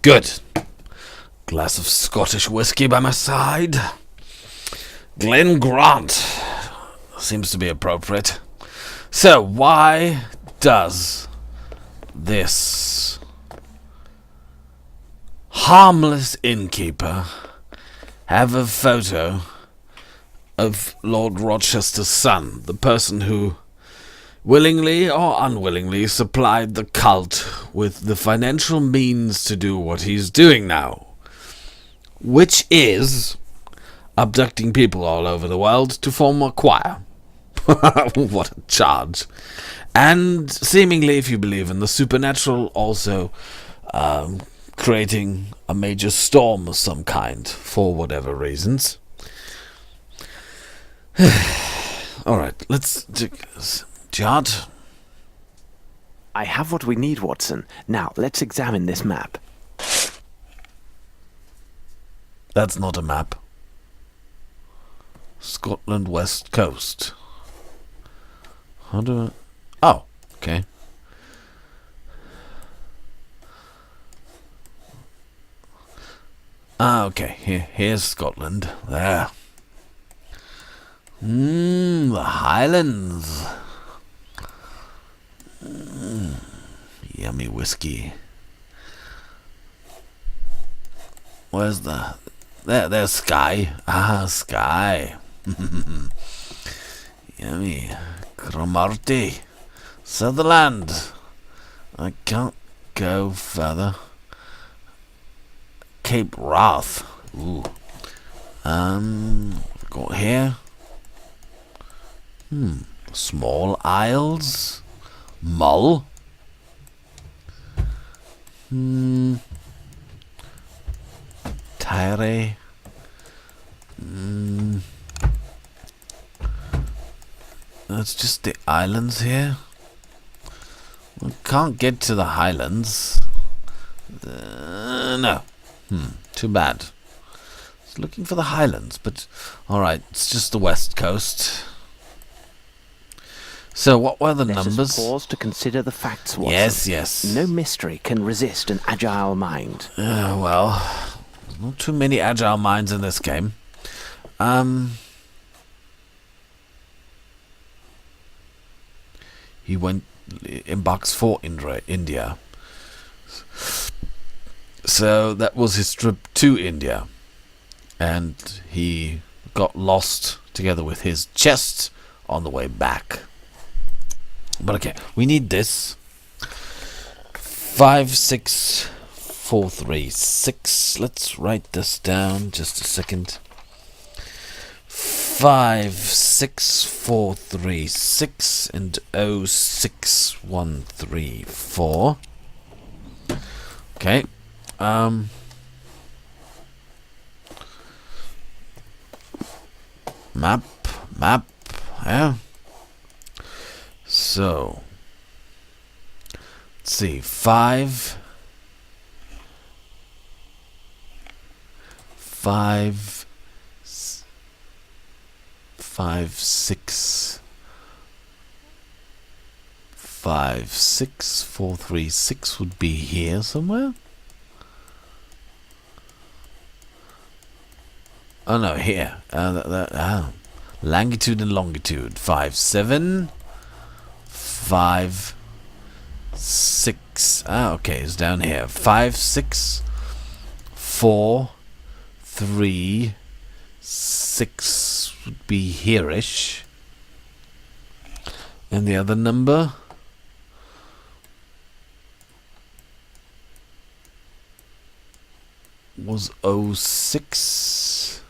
Good. Glass of Scottish whiskey by my side. Glen Grant seems to be appropriate. So, why does this harmless innkeeper have a photo of Lord Rochester's son, the person who willingly or unwillingly supplied the cult with the financial means to do what he's doing now, which is abducting people all over the world to form a choir? What a charge. And seemingly, if you believe in the supernatural, also creating a major storm of some kind, for whatever reasons. Alright, let's... Judd? I have what we need, Watson. Now, let's examine this map. That's not a map. Scotland West Coast. How do I... Oh, okay. Okay. Here's Scotland. There. The Highlands. Yummy whiskey. Where's the... There's Skye. Skye. Yummy. Cromarty. Sutherland. I can't go further. Cape Wrath. Ooh. Got here. Small Isles. Mull. Tyre. That's just the islands here. We can't get to the Highlands. No. Too bad. I was looking for the Highlands, but alright, it's just the west coast. So what were the numbers? Let us pause to consider the facts, Watson. Yes. No mystery can resist an agile mind. Well, not too many agile minds in this game. He embarks for India. So that was his trip to India. And he got lost together with his chest on the way back. But okay, we need this. 56436. Let's write this down just a second. 56436 and 06134. Okay. Map. Yeah. So, let's see. 5 6 436 would be here somewhere. Oh no, here. Longitude and longitude. 5 7 5 6. Okay, it's down here. 5 6 4 3 6 would be here-ish. And the other number was 06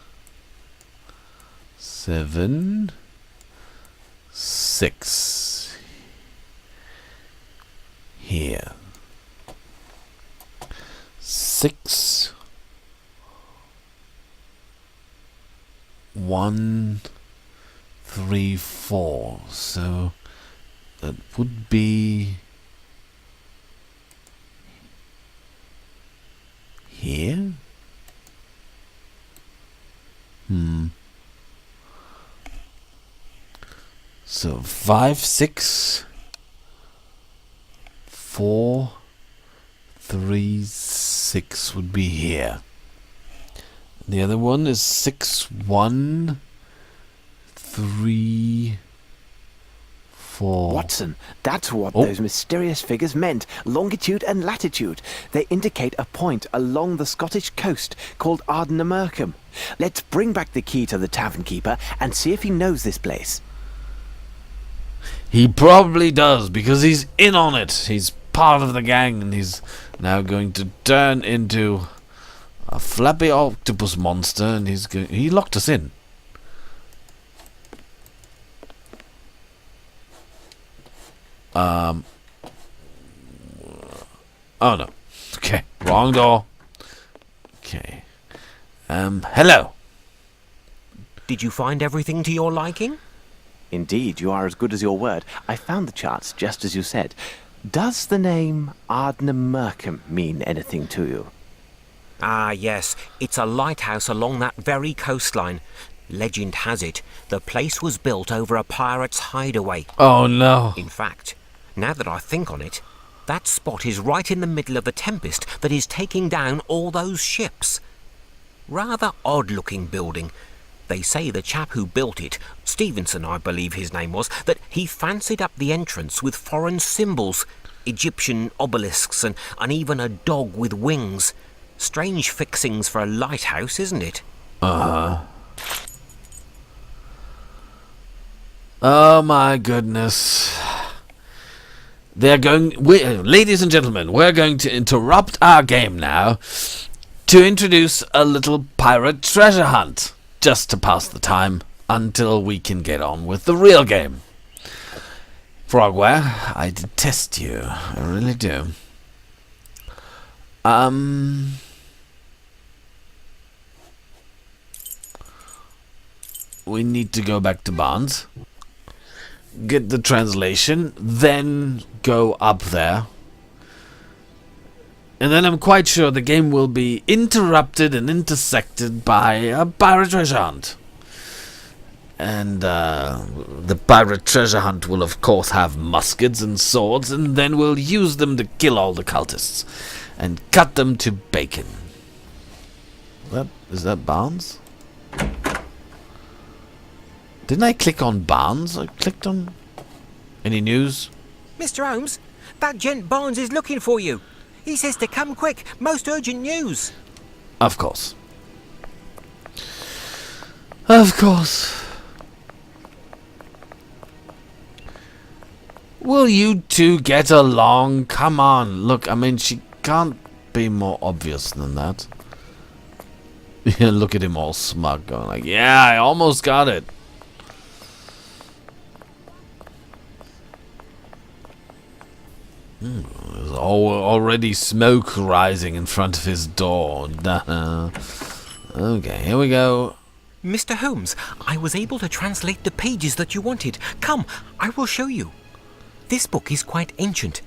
7 6 here. 6 1 3 4. So that would be here. So 5 6 4 3, 6 would be here. The other one is 6, 1, 3, 4. Watson, that's what those mysterious figures meant. Longitude and latitude. They indicate a point along the Scottish coast called Ardnamurcombe. Let's bring back the key to the tavern keeper and see if he knows this place. He probably does, because he's in on it. He's part of the gang, and he's now going to turn into a flappy octopus monster, and he locked us in. Oh no. Okay, wrong door. Okay. Hello. Did you find everything to your liking? Indeed, you are as good as your word. I found the charts just as you said. Does the name Ardnamurcombe mean anything to you? Ah, yes. It's a lighthouse along that very coastline. Legend has it, the place was built over a pirate's hideaway. Oh no. In fact, now that I think on it, that spot is right in the middle of the tempest that is taking down all those ships. Rather odd-looking building. They say the chap who built it, Stevenson I believe his name was, that he fancied up the entrance with foreign symbols, Egyptian obelisks and even a dog with wings. Strange fixings for a lighthouse, isn't it? Oh my goodness. Ladies and gentlemen, we're going to interrupt our game now to introduce a little pirate treasure hunt, just to pass the time until we can get on with the real game. Frogware, I detest you. I really do. We need to go back to Barnes, get the translation, then go up there. And then I'm quite sure the game will be interrupted and intersected by a pirate treasure hunt. And the pirate treasure hunt will of course have muskets and swords, and then we'll use them to kill all the cultists and cut them to bacon. Is that Barnes? Didn't I click on Barnes? I clicked on... Any news? Mr. Holmes, that gent Barnes is looking for you. He says to come quick, most urgent news. Of course. Of course. Will you two get along? Come on. Look, I mean, she can't be more obvious than that. Look at him all smug, going like, yeah, I almost got it. There's already smoke rising in front of his door. Okay, here we go. Mr. Holmes, I was able to translate the pages that you wanted. Come, I will show you. This book is quite ancient.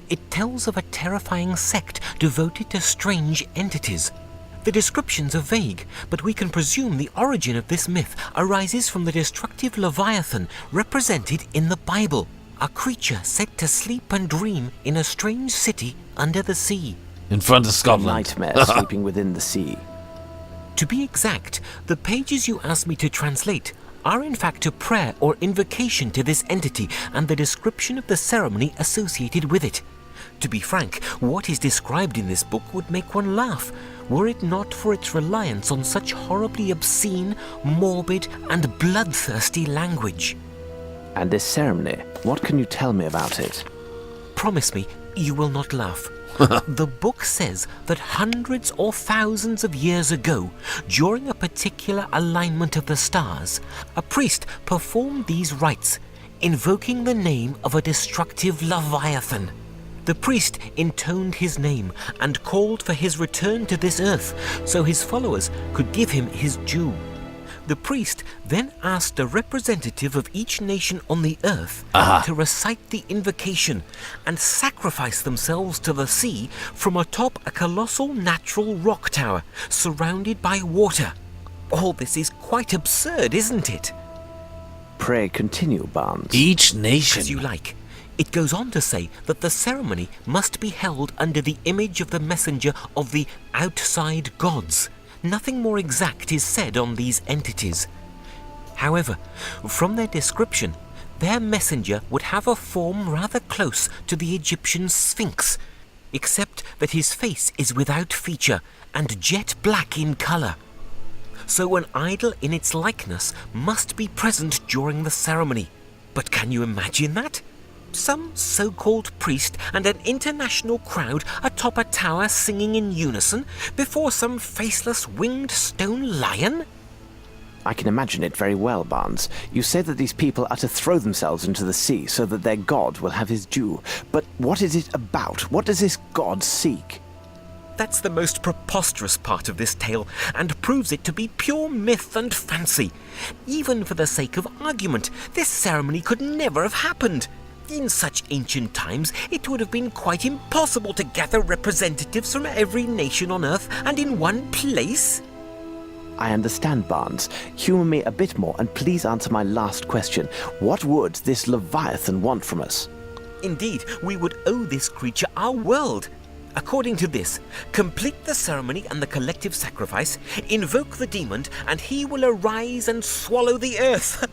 It tells of a terrifying sect devoted to strange entities. The descriptions are vague, but we can presume the origin of this myth arises from the destructive Leviathan represented in the Bible. A creature said to sleep and dream in a strange city under the sea. In front of A Scotland. nightmare sleeping within the sea. To be exact, the pages you asked me to translate are in fact a prayer or invocation to this entity and the description of the ceremony associated with it. To be frank, what is described in this book would make one laugh, were it not for its reliance on such horribly obscene, morbid, and bloodthirsty language. And this ceremony, what can you tell me about it? Promise me you will not laugh. The book says that hundreds or thousands of years ago, during a particular alignment of the stars, a priest performed these rites, invoking the name of a destructive Leviathan. The priest intoned his name and called for his return to this earth so his followers could give him his due. The priest then asked a representative of each nation on the earth to recite the invocation and sacrifice themselves to the sea from atop a colossal natural rock tower surrounded by water. All this is quite absurd, isn't it? Pray continue, Barnes. Each nation. As you like. It goes on to say that the ceremony must be held under the image of the messenger of the outside gods. Nothing more exact is said on these entities. However, from their description, their messenger would have a form rather close to the Egyptian Sphinx, except that his face is without feature and jet black in colour. So an idol in its likeness must be present during the ceremony. But can you imagine that? Some so-called priest and an international crowd atop a tower singing in unison before some faceless winged stone lion? I can imagine it very well, Barnes. You say that these people are to throw themselves into the sea so that their god will have his due. But what is it about? What does this god seek? That's the most preposterous part of this tale, and proves it to be pure myth and fancy. Even for the sake of argument, this ceremony could never have happened. In such ancient times, it would have been quite impossible to gather representatives from every nation on Earth and in one place. I understand, Barnes. Humour me a bit more and please answer my last question. What would this Leviathan want from us? Indeed, we would owe this creature our world. According to this, complete the ceremony and the collective sacrifice, invoke the demon, and he will arise and swallow the earth.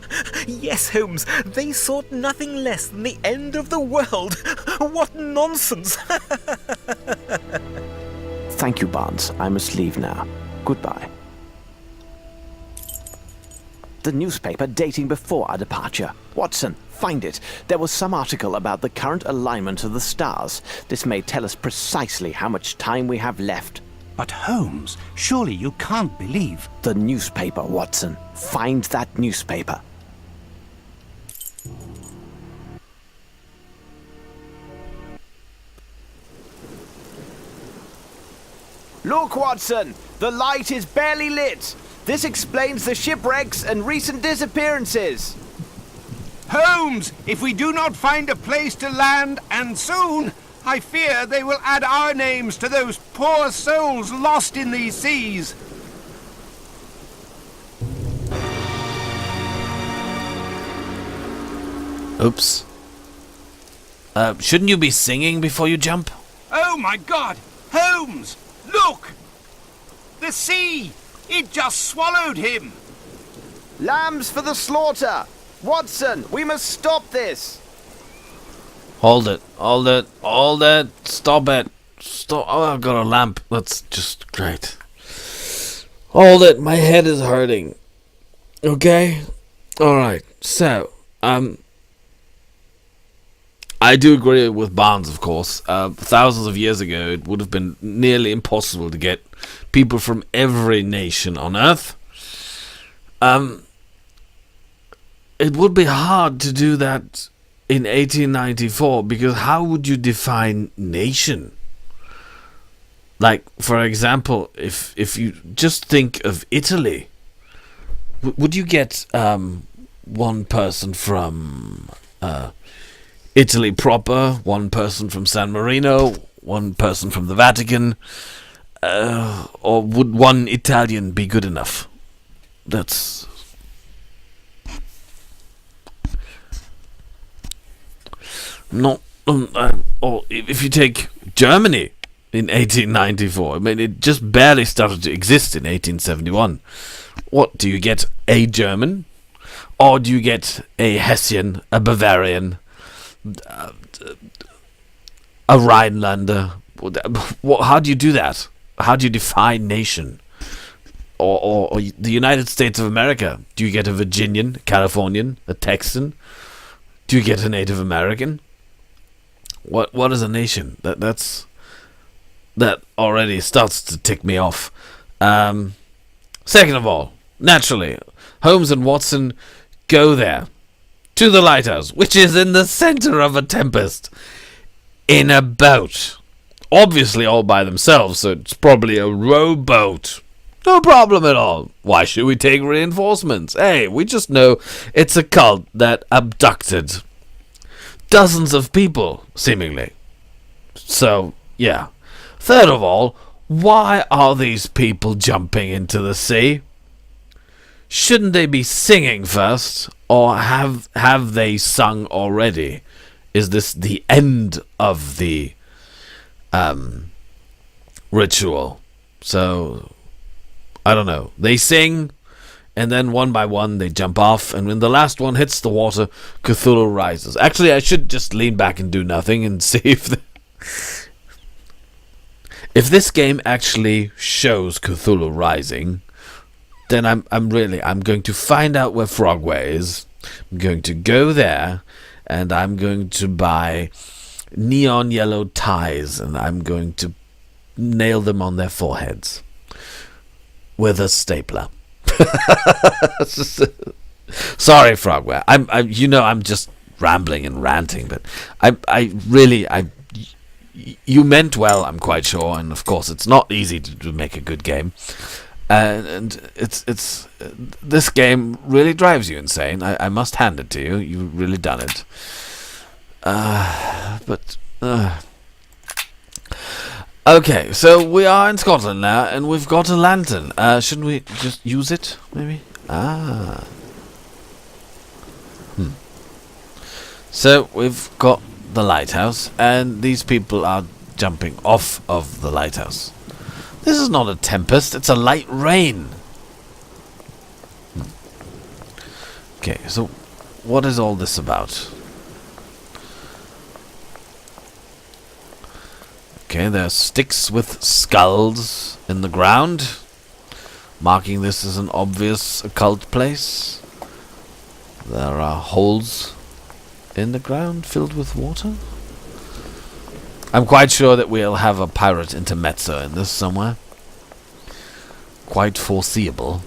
Yes, Holmes, they sought nothing less than the end of the world. What nonsense! Thank you, Barnes. I must leave now. Goodbye. The newspaper dating before our departure. Watson, find it. There was some article about the current alignment of the stars. This may tell us precisely how much time we have left. But Holmes, surely you can't believe... The newspaper, Watson. Find that newspaper. Look, Watson! The light is barely lit! This explains the shipwrecks and recent disappearances. Holmes, if we do not find a place to land, and soon, I fear they will add our names to those poor souls lost in these seas. Oops. Shouldn't you be singing before you jump? Oh my God! Holmes, look! The sea! It just swallowed him! Lambs for the slaughter! Watson, we must stop this! Hold it. Stop it. Stop. Oh, I've got a lamp. That's just great. Hold it. My head is hurting. Okay? Alright. So, I do agree with Barnes, of course. Thousands of years ago, it would have been nearly impossible to get people from every nation on Earth. It would be hard to do that in 1894, because how would you define nation? Like, for example, if you just think of Italy, would you get one person from Italy proper, one person from San Marino, one person from the Vatican, or would one Italian be good enough? That's... Not... or if you take Germany in 1894, I mean, it just barely started to exist in 1871. What, do you get a German? Or do you get a Hessian, a Bavarian, a Rhinelander? How do you do that? How do you define nation? Or the United States of America? Do you get a Virginian, Californian, a Texan? Do you get a Native American? What is a nation? That already starts to tick me off. Second of all, naturally, Holmes and Watson go there to the lighthouse, which is in the center of a tempest, in a boat. Obviously all by themselves, so it's probably a rowboat. No problem at all. Why should we take reinforcements? Hey, we just know it's a cult that abducted dozens of people, seemingly. So, yeah. Third of all, why are these people jumping into the sea? Shouldn't they be singing first, or have they sung already? is this the end of the ritual? So, I don't know. They sing, and then one by one they jump off, and when the last one hits the water, Cthulhu rises. Actually, I should just lean back and do nothing and see if this game actually shows Cthulhu rising, then I'm going to find out where Frogwares is. I'm going to go there, and I'm going to buy neon yellow ties, and I'm going to nail them on their foreheads with a stapler. Sorry, Frogware. I'm just rambling and ranting, but you meant well, I'm quite sure, and of course it's not easy to make a good game. And it's this game really drives you insane. I must hand it to you. You've really done it. Okay, so we are in Scotland now, and we've got a lantern. Shouldn't we just use it, maybe? So we've got the lighthouse, and these people are jumping off of the lighthouse. This is not a tempest, it's a light rain. Okay, so what is all this about? Okay, there are sticks with skulls in the ground, marking this as an obvious occult place. There are holes in the ground filled with water. I'm quite sure that we'll have a pirate intermezzo in this somewhere. Quite foreseeable.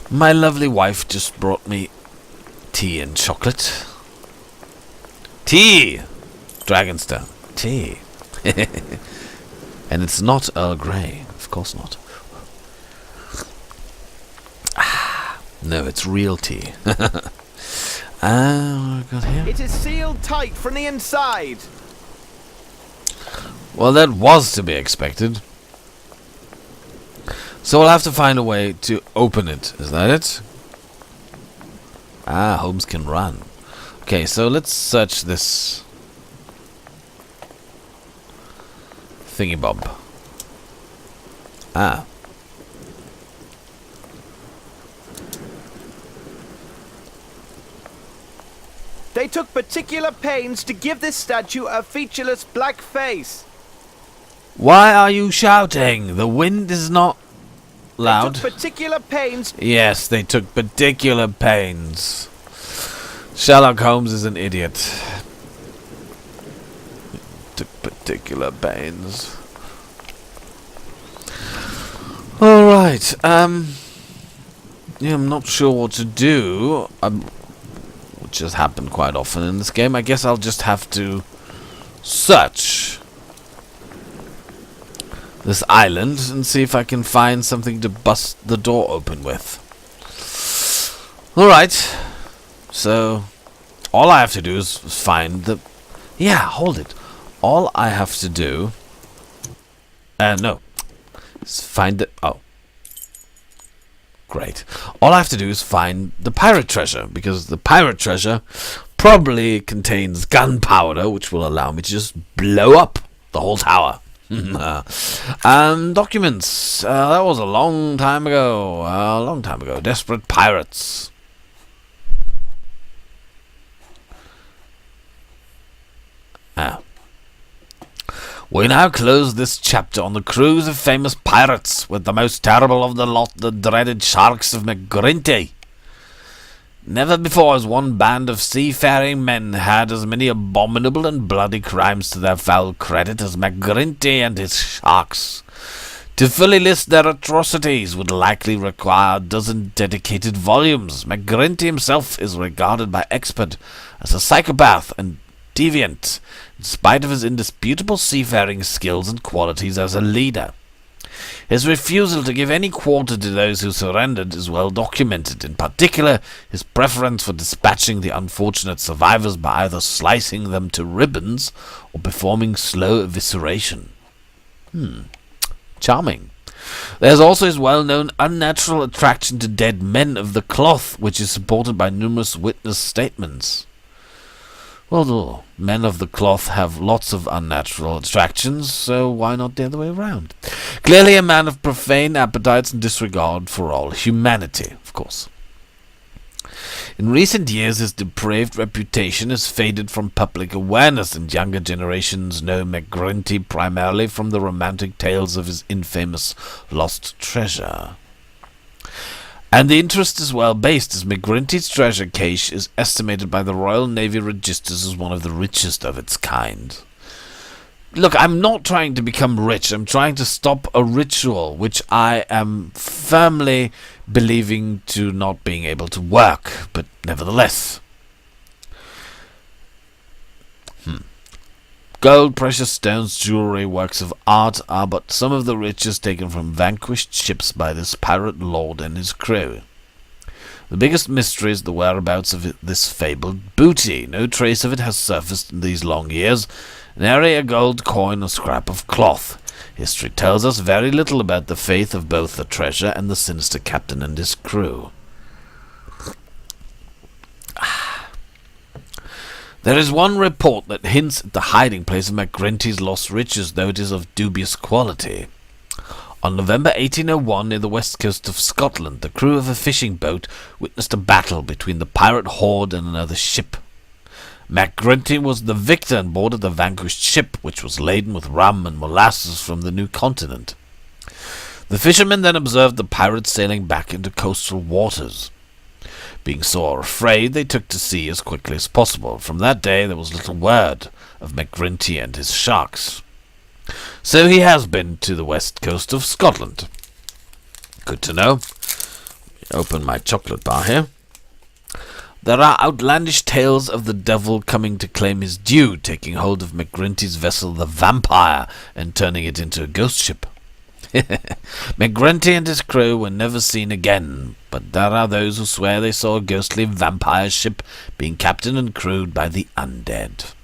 My lovely wife just brought me tea and chocolate. Tea! Dragonstone. Tea. And it's not Earl Grey. Of course not. No, it's real tea. What have we got here? It is sealed tight from the inside. Well, that was to be expected. So we'll have to find a way to open it. Is that it? Holmes can run. Okay, so let's search this thingy-bob. They took particular pains to give this statue a featureless black face. Why are you shouting? The wind is not loud. They took particular pains. Yes, they took particular pains. Sherlock Holmes is an idiot. Took particular pains. Alright, yeah, I'm not sure what to do. Which has happened quite often in this game. I guess I'll just have to search this island and see if I can find something to bust the door open with. Alright. So, all I have to do is find the... Yeah, hold it. All I have to do... no. Is find the... Oh. Great. All I have to do is find the pirate treasure, because the pirate treasure probably contains gunpowder, which will allow me to just blow up the whole tower. Documents. That was a long time ago. Desperate pirates. We now close this chapter on the cruise of famous pirates, with the most terrible of the lot, the dreaded sharks of McGrinty. Never before has one band of seafaring men had as many abominable and bloody crimes to their foul credit as McGrinty and his sharks. To fully list their atrocities would likely require a dozen dedicated volumes. McGrinty himself is regarded by experts as a psychopath and deviant, in spite of his indisputable seafaring skills and qualities as a leader. His refusal to give any quarter to those who surrendered is well documented, in particular his preference for dispatching the unfortunate survivors by either slicing them to ribbons or performing slow evisceration. Charming. There's also his well-known unnatural attraction to dead men of the cloth, which is supported by numerous witness statements. Well, men of the cloth have lots of unnatural attractions, so why not the other way around? Clearly a man of profane appetites and disregard for all humanity, of course. In recent years, his depraved reputation has faded from public awareness, and younger generations know McGrinty primarily from the romantic tales of his infamous lost treasure. And the interest is well based, as McGrinty's treasure cache is estimated by the Royal Navy registers as one of the richest of its kind. Look, I'm not trying to become rich. I'm trying to stop a ritual which I am firmly believing to not being able to work, but nevertheless. Gold, precious stones, jewelry, works of art are but some of the riches taken from vanquished ships by this pirate lord and his crew. The biggest mystery is the whereabouts of this fabled booty. No trace of it has surfaced in these long years. Nary a gold coin or scrap of cloth. History tells us very little about the faith of both the treasure and the sinister captain and his crew. There is one report that hints at the hiding place of McGrinty's lost riches, though it is of dubious quality. On November 1801, near the west coast of Scotland, the crew of a fishing boat witnessed a battle between the pirate horde and another ship. McGrinty was the victor and boarded the vanquished ship, which was laden with rum and molasses from the new continent. The fishermen then observed the pirates sailing back into coastal waters. Being sore afraid, they took to sea as quickly as possible. From that day there was little word of McGrinty and his sharks. So he has been to the west coast of Scotland. Good to know. Open my chocolate bar here. There are outlandish tales of the devil coming to claim his due, taking hold of McGrinty's vessel, the Vampire, and turning it into a ghost ship. McGrinty and his crew were never seen again, but there are those who swear they saw a ghostly vampire ship being captained and crewed by the undead.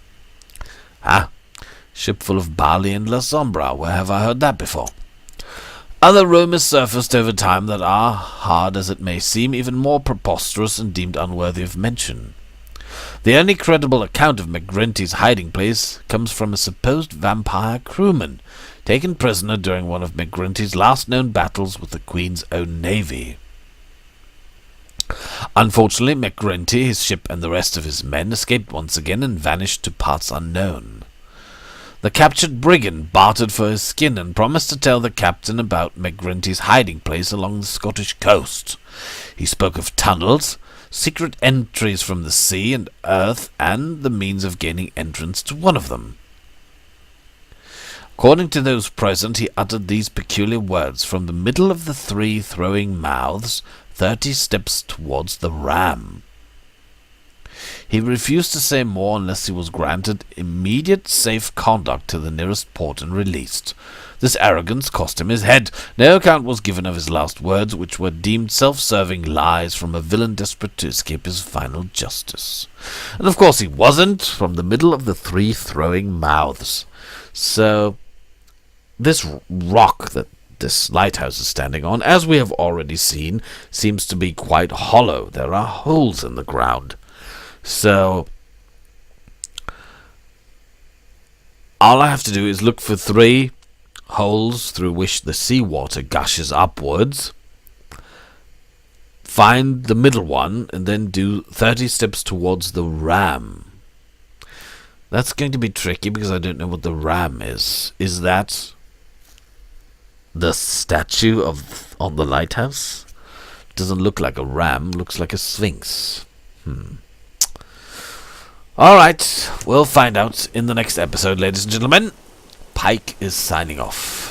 Ship full of barley and La Sombra, where have I heard that before? Other rumours surfaced over time that are, hard as it may seem, even more preposterous and deemed unworthy of mention. The only credible account of McGrinty's hiding place comes from a supposed vampire crewman, taken prisoner during one of McGrinty's last known battles with the Queen's own navy. Unfortunately, McGrinty, his ship, and the rest of his men escaped once again and vanished to parts unknown. The captured brigand bartered for his skin and promised to tell the captain about McGrinty's hiding place along the Scottish coast. He spoke of tunnels, secret entries from the sea and earth, and the means of gaining entrance to one of them. According to those present, he uttered these peculiar words: "From the middle of the 3 throwing mouths, 30 steps towards the ram." He refused to say more unless he was granted immediate safe conduct to the nearest port and released. This arrogance cost him his head. No account was given of his last words, which were deemed self-serving lies from a villain desperate to escape his final justice. And of course he wasn't from the middle of the 3 throwing mouths. So this rock that this lighthouse is standing on, as we have already seen, seems to be quite hollow. There are holes in the ground. So all I have to do is look for 3 holes through which the seawater gushes upwards, find the middle one, and then do 30 steps towards the ram. That's going to be tricky because I don't know what the ram is. Is that the statue on the lighthouse? Doesn't look like a ram, looks like a sphinx. Alright, we'll find out in the next episode, ladies and gentlemen. Pike is signing off.